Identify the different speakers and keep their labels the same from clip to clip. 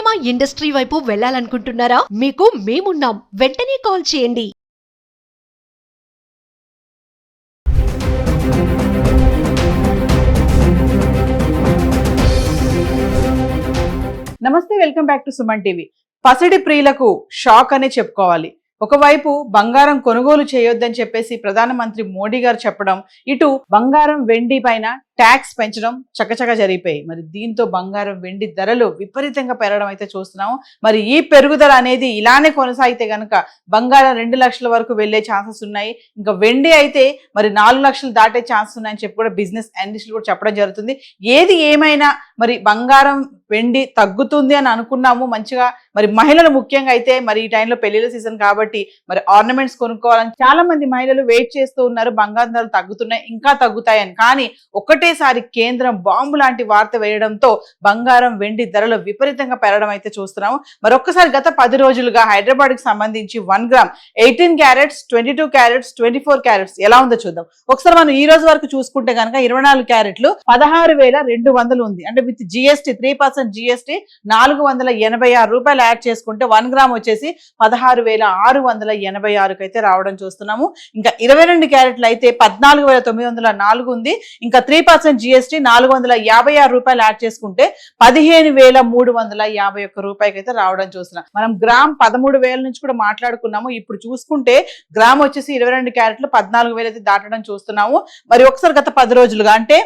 Speaker 1: Cinema industry వైపు వెళ్ళాలనుకుంటున్నారా? మీకు మేమున్నాం. వెంటనే కాల్ చేయండి.
Speaker 2: నమస్తే, welcome back to Suman TV. పసిడి ప్రియులకు షాక్ అనే చెప్పుకోవాలి. ఒకవైపు బంగారం కొనుగోలు చేయొద్దని చెప్పేసి ప్రధానమంత్రి మోడీ గారు చెప్పడం, ఇటు బంగారం వెండి పైన ట్యాక్స్ పెంచడం చకచక జరిగిపోయాయి. మరి దీంతో బంగారం వెండి ధరలు విపరీతంగా పెరగడం అయితే చూస్తున్నాము. మరి ఈ పెరుగుదల అనేది ఇలానే కొనసాగితే గనక బంగారం 2 లక్షల వరకు వెళ్లే ఛాన్సెస్ ఉన్నాయి. ఇంకా వెండి అయితే మరి 4 లక్షలు దాటే ఛాన్సెస్ ఉన్నాయని చెప్పి కూడా బిజినెస్ అనలిస్టులు కూడా చెప్పడం జరుగుతుంది. ఏది ఏమైనా మరి బంగారం వెండి తగ్గుతుంది అని అనుకున్నాము మంచిగా. మరి మహిళలు ముఖ్యంగా అయితే మరి ఈ టైంలో పెళ్లిళ్ళ సీజన్ కాబట్టి మరి ఆర్నమెంట్స్ కొనుక్కోవాలని చాలా మంది మహిళలు వెయిట్ చేస్తూ ఉన్నారు. బంగారం ధరలు తగ్గుతున్నాయి, ఇంకా తగ్గుతాయని. కానీ ఒకటేసారి కేంద్రం బాంబు లాంటి వార్త వేయడంతో బంగారం వెండి ధరలు విపరీతంగా పెరగడం అయితే చూస్తున్నాము. మరి ఒక్కసారి గత 10 రోజులుగా హైదరాబాద్ కి సంబంధించి 1 గ్రామ్ 18 క్యారెట్స్, 22 క్యారెట్స్, 24 క్యారెట్స్ ఎలా ఉందో చూద్దాం. ఒకసారి మనం ఈ రోజు వరకు చూసుకుంటే కనుక 24 క్యారెట్లు 16,200 ఉంది. అంటే విత్ జిఎస్టీ 3% జిఎస్టీ 486 రూపాయలు యాడ్ చేసుకుంటే 1 గ్రామ్ వచ్చేసి 16,686 అయితే రావడం చూస్తున్నాము. ఇంకా 22 క్యారెట్లు అయితే 14,904 ఉంది. ఇంకా 3% జిఎస్టీ 456 రూపాయలు యాడ్ చేసుకుంటే 15,351 రూపాయలకి అయితే రావడం చూస్తున్నాం. మనం గ్రామ్ 13,000 నుంచి కూడా మాట్లాడుకున్నాము. ఇప్పుడు చూసుకుంటే గ్రామ్ వచ్చేసి 22 క్యారెట్లు 14,000 అయితే దాటడం చూస్తున్నాము. మరి ఒకసారి గత 10 రోజులుగా అంటే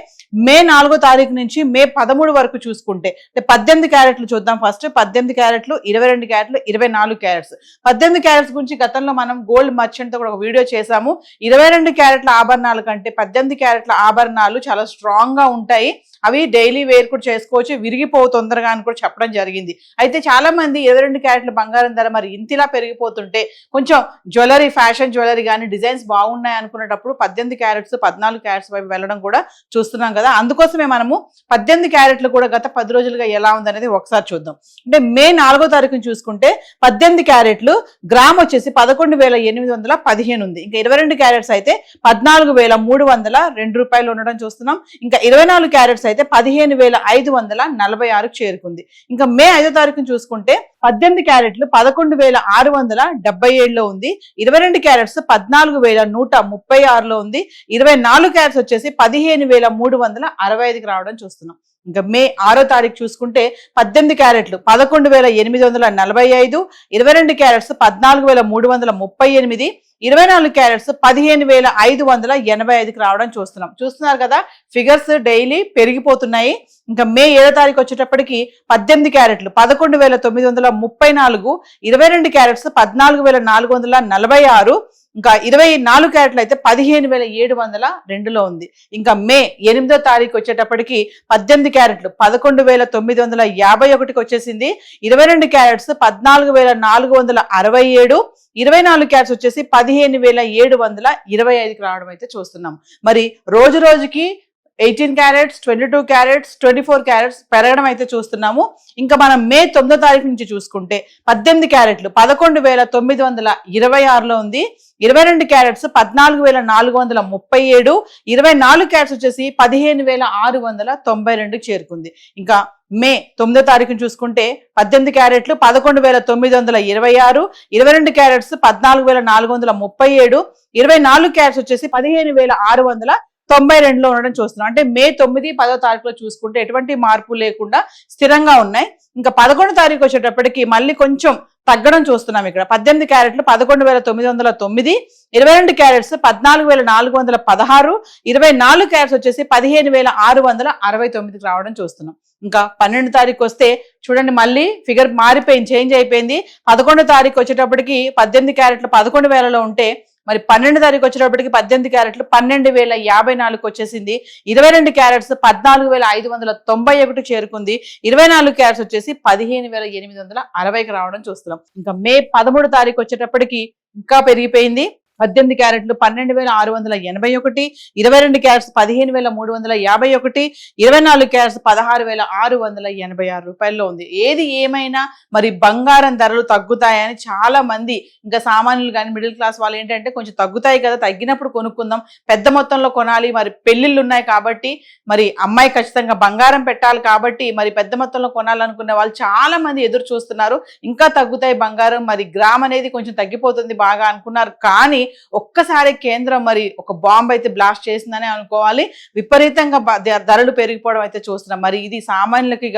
Speaker 2: మే 4వ తారీఖు నుంచి మే 13 వరకు చూసుకుంటే 18 క్యారెట్లు చూద్దాం. ఫస్ట్ 18 క్యారెట్లు, 22 క్యారెట్లు, 24 క్యారెట్స్. 18 క్యారెట్స్ గురించి గతంలో మనం గోల్డ్ మర్చెంట్ తో కూడా ఒక వీడియో చేసాము. 22 క్యారెట్ల ఆభరణాల కంటే 18 క్యారెట్ల ఆభరణాలు చాలా స్ట్రాంగ్ గా ఉంటాయి. అవి డైలీ వేర్ కూడా చేసుకోవచ్చు, విరిగిపోవు తొందరగా అని కూడా చెప్పడం జరిగింది. అయితే చాలా మంది 22 క్యారెట్ల బంగారం ధర మరి ఇంతిలా పెరిగిపోతుంటే కొంచెం జ్యువెలరీ, ఫ్యాషన్ జ్యువెలరీ కానీ డిజైన్స్ బాగున్నాయి అనుకునేటప్పుడు 18 క్యారెట్స్ 14 క్యారెట్స్ వైపు వెళ్ళడం కూడా చూస్తున్నాం కదా. అందుకోసమే మనము 18 క్యారెట్లు కూడా గత 10 రోజులుగా ఎలా ఉందనేది ఒకసారి చూద్దాం. అంటే మే 4వ తారీఖుని చూసుకుంటే 18 క్యారెట్లు గ్రామ్ వచ్చేసి 11,815 ఉంది. ఇంకా 22 క్యారెట్స్ అయితే 14,302 రూపాయలు ఉండడం చూస్తున్నాం. ఇంకా 24 క్యారెట్స్ అయితే 15,546 చేరుకుంది. ఇంకా మే 5వ తారీఖుని చూసుకుంటే 18 క్యారెట్లు 11,677 ఉంది. 22 క్యారెట్స్ 14,136 ఉంది. 24 క్యారెట్స్ వచ్చేసి 15,365కి రావడం చూస్తున్నాం. ఇంకా మే 6వ తారీఖు చూసుకుంటే 18 క్యారెట్లు 11,845, 22 క్యారెట్స్ 14,338, 24 క్యారెట్స్ 15,585కి రావడం చూస్తున్నారు కదా. ఫిగర్స్ డైలీ పెరిగిపోతున్నాయి. ఇంకా మే 7వ తారీఖు వచ్చేటప్పటికి 18 క్యారెట్లు 11,934, 22 క్యారెట్స్ 14,446, ఇంకా 24 క్యారెట్లు అయితే 15,702లో ఉంది. ఇంకా మే 8వ తారీఖు వచ్చేటప్పటికి 18 క్యారెట్లు 11,951కి వచ్చేసింది. 22 క్యారెట్స్ 14,467, 24 క్యారెట్స్ వచ్చేసి 15,725కి రావడం అయితే చూస్తున్నాం. మరి రోజు రోజుకి 18 క్యారెట్స్, 22 క్యారెట్స్, 24 క్యారెట్స్ పెరగడం అయితే చూస్తున్నాము. ఇంకా మనం మే 9వ తారీఖు నుంచి చూసుకుంటే 18 క్యారెట్లు 11,926లో ఉంది. 22 క్యారెట్స్ 14,437, 24 క్యారెట్స్ వచ్చేసి 15,692కి చేరుకుంది. ఇంకా మే 9వ తారీఖుని చూసుకుంటే 18 క్యారెట్లు 11,926, 22 క్యారెట్స్ 14,437, 24 క్యారెట్స్ వచ్చేసి 15,692లో ఉండడం చూస్తున్నాం. అంటే మే 9, 10వ తారీఖులో చూసుకుంటే ఎటువంటి మార్పు లేకుండా స్థిరంగా ఉన్నాయి. ఇంకా 11వ తారీఖు వచ్చేటప్పటికి మళ్ళీ కొంచెం తగ్గడం చూస్తున్నాం. ఇక్కడ 18 క్యారెట్లు 11,909, 22 క్యారెట్స్ 14,416, 24 క్యారెట్స్ వచ్చేసి 15,669కి రావడం చూస్తున్నాం. ఇంకా 12వ తారీఖు వస్తే చూడండి, మళ్ళీ ఫిగర్ మారిపోయింది, చేంజ్ అయిపోయింది. 11వ తారీఖు వచ్చేటప్పటికి 18 క్యారెట్లు 11,000లో ఉంటే మరి 12వ తారీఖు వచ్చేటప్పటికి 18 క్యారెట్లు 12,054కి వచ్చేసింది. 22 క్యారెట్స్ 14,591 చేరుకుంది. 24 క్యారెట్స్ వచ్చేసి 15,860కి రావడం చూస్తున్నాం. ఇంకా మే 13వ తారీఖు వచ్చేటప్పటికి ఇంకా పెరిగిపోయింది. 18 క్యారెట్లు 12,681, 22 క్యారెట్స్ 15,351, 24 క్యారెట్స్ 16,686 రూపాయల్లో ఉంది. ఏది ఏమైనా మరి బంగారం ధరలు తగ్గుతాయని చాలా మంది, ఇంకా సామాన్యులు కానీ మిడిల్ క్లాస్ వాళ్ళు ఏంటంటే కొంచెం తగ్గుతాయి కదా, తగ్గినప్పుడు కొనుక్కుందాం, పెద్ద మొత్తంలో కొనాలి, మరి పెళ్లిళ్ళు ఉన్నాయి కాబట్టి మరి అమ్మాయి ఖచ్చితంగా బంగారం పెట్టాలి కాబట్టి మరి పెద్ద మొత్తంలో కొనాలనుకునే వాళ్ళు చాలా మంది ఎదురు చూస్తున్నారు. ఇంకా తగ్గుతాయి బంగారం, మరి గ్రామ్ అనేది కొంచెం తగ్గిపోతుంది బాగా అనుకున్నారు. కానీ ఒక్కసారి కేంద్రం మరి ఒక బాంబ్ అయితే బ్లాస్ట్ చేసిందని అనుకోవాలి. విపరీతంగా ధరలు పెరిగిపోవడం అయితే చూస్తున్నాం. మరి ఇది సామాన్యులకి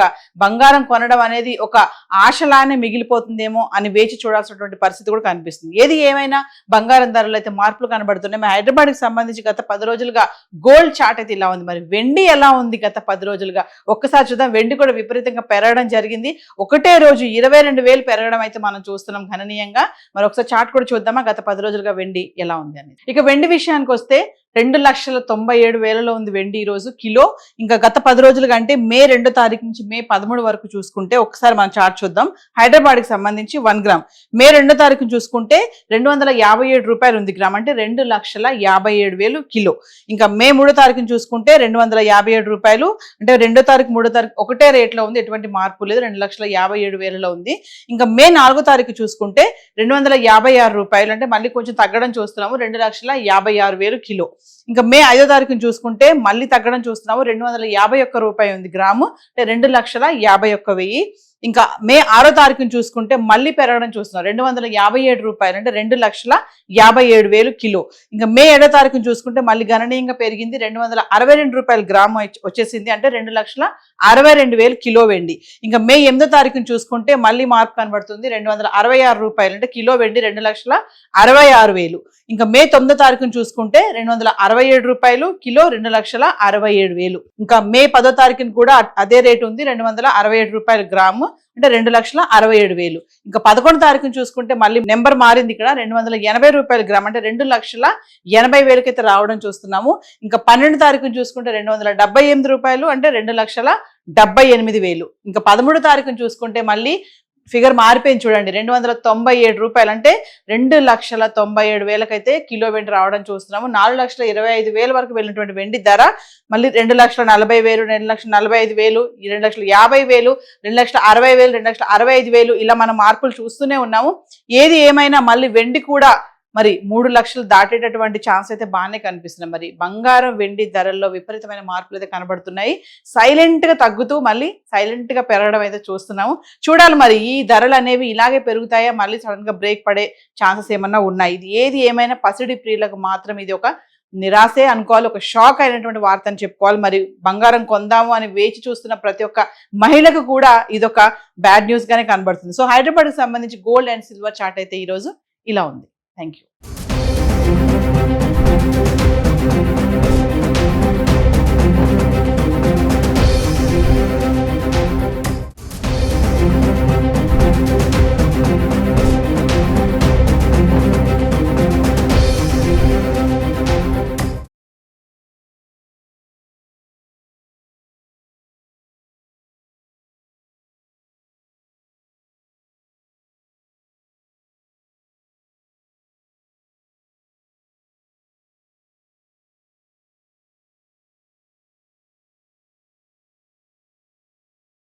Speaker 2: బంగారం కొనడం అనేది ఒక ఆశలానే మిగిలిపోతుందేమో అని వేచి చూడాల్సినటువంటి పరిస్థితి కూడా కనిపిస్తుంది. ఏది ఏమైనా బంగారం ధరలు అయితే మార్పులు కనబడుతున్నాయి. హైదరాబాద్ కి సంబంధించి గత 10 రోజులుగా గోల్డ్ చార్ట్ అయితే ఇలా ఉంది. మరి వెండి ఎలా ఉంది గత 10 రోజులుగా ఒక్కసారి చూద్దాం. వెండి కూడా విపరీతంగా పెరగడం జరిగింది. ఒకటే రోజు 22,000 పెరగడం అయితే మనం చూస్తున్నాం గణనీయంగా. మరి ఒకసారి చార్ట్ కూడా చూద్దామా గత 10 రోజులుగా వెండి ఎలా ఉంది అనేది. ఇక వెండి విషయానికి వస్తే 2,97,000లో ఉంది వెండి ఈ రోజు కిలో. ఇంకా గత 10 రోజులుగా అంటే మే 2వ తారీఖు నుంచి మే 13 వరకు చూసుకుంటే ఒకసారి మనం చార్ట్ చూద్దాం. హైదరాబాద్ కి సంబంధించి 1 గ్రామ్ మే 2వ తారీఖు చూసుకుంటే 257 రూపాయలు ఉంది గ్రామ్, అంటే 2,57,000 కిలో. ఇంకా మే 3వ తారీఖు చూసుకుంటే 257 రూపాయలు, అంటే 2వ తారీఖు 3వ తారీఖు ఒకటే రేట్ లో ఉంది, ఎటువంటి మార్పు లేదు, 2,57,000లో ఉంది. ఇంకా మే 4వ తారీఖు చూసుకుంటే 256 రూపాయలు, అంటే మళ్ళీ కొంచెం తగ్గడం చూస్తున్నాము, 2,56,000 కిలో. ఇంకా మే 5వ తారీఖుని చూసుకుంటే మళ్ళీ తగ్గడం చూస్తున్నాము, 251 రూపాయి ఉంది గ్రాము, అంటే 2,51,000. ఇంకా మే 6వ తారీఖుని చూసుకుంటే మళ్ళీ పెరగడం చూస్తున్నాం, 257 రూపాయలు, అంటే 2,57,000 కిలో. ఇంకా మే 7వ తారీఖుని చూసుకుంటే మళ్ళీ గణనీయంగా పెరిగింది, 262 రూపాయలు గ్రాము వచ్చేసింది, అంటే 2,62,000 కిలో వెండి. ఇంకా మే 8వ తారీఖుని చూసుకుంటే మళ్ళీ మార్పు కనబడుతుంది, 266 రూపాయలు, అంటే కిలో వెండి 2,66,000. ఇంకా మే 9వ తారీఖుని చూసుకుంటే 267 రూపాయలు కిలో, 2,67,000. ఇంకా మే 10వ తారీఖుని కూడా అదే రేటు ఉంది, 267 రూపాయలు గ్రాము, అంటే 2,67,000. ఇంకా 11వ తారీఖుని చూసుకుంటే మళ్ళీ నెంబర్ మారింది, ఇక్కడ 280 రూపాయలు గ్రామ్, అంటే 2,80,000 అయితే రావడం చూస్తున్నాము. ఇంకా 12వ తారీఖుని చూసుకుంటే 278 రూపాయలు, అంటే 2,78,000. ఇంకా 13వ తారీఖుని చూసుకుంటే మళ్ళీ ఫిగర్ మారిపోయింది చూడండి, 297 రూపాయలు, అంటే 2,97,000 అయితే కిలో వెండి రావడం చూస్తున్నాము. 4,25,000 వరకు వెళ్ళినటువంటి వెండి ధర మళ్ళీ 2,40,000, 2,45,000, 2,50,000, 2,60,000, 2,65,000 ఇలా మనం మార్పులు చూస్తూనే ఉన్నాము. ఏది ఏమైనా మళ్ళీ వెండి కూడా మరి 3 లక్షలు దాటేటటువంటి ఛాన్స్ అయితే బాగానే కనిపిస్తున్నాయి. మరి బంగారం వెండి ధరల్లో విపరీతమైన మార్పులు అయితే కనబడుతున్నాయి. సైలెంట్ గా తగ్గుతూ మళ్ళీ సైలెంట్ గా పెరగడం అయితే చూస్తున్నాము. చూడాలి మరి ఈ ధరలు అనేవి ఇలాగే పెరుగుతాయా, మళ్ళీ సడన్ గా బ్రేక్ పడే ఛాన్సెస్ ఏమన్నా ఉన్నాయి. ఇది ఏది ఏమైనా పసిడి ప్రియులకు మాత్రం ఇది ఒక నిరాశే అనుకోవాలి, ఒక షాక్ అయినటువంటి వార్త అని చెప్పుకోవాలి. మరి బంగారం కొందాము అని వేచి చూస్తున్న ప్రతి ఒక్క మహిళకు కూడా ఇదొక బ్యాడ్ న్యూస్ గానే కనబడుతుంది. సో హైదరాబాద్ కి సంబంధించి గోల్డ్ అండ్ సిల్వర్ చార్ట్ అయితే ఈ రోజు ఇలా ఉంది. Thank you.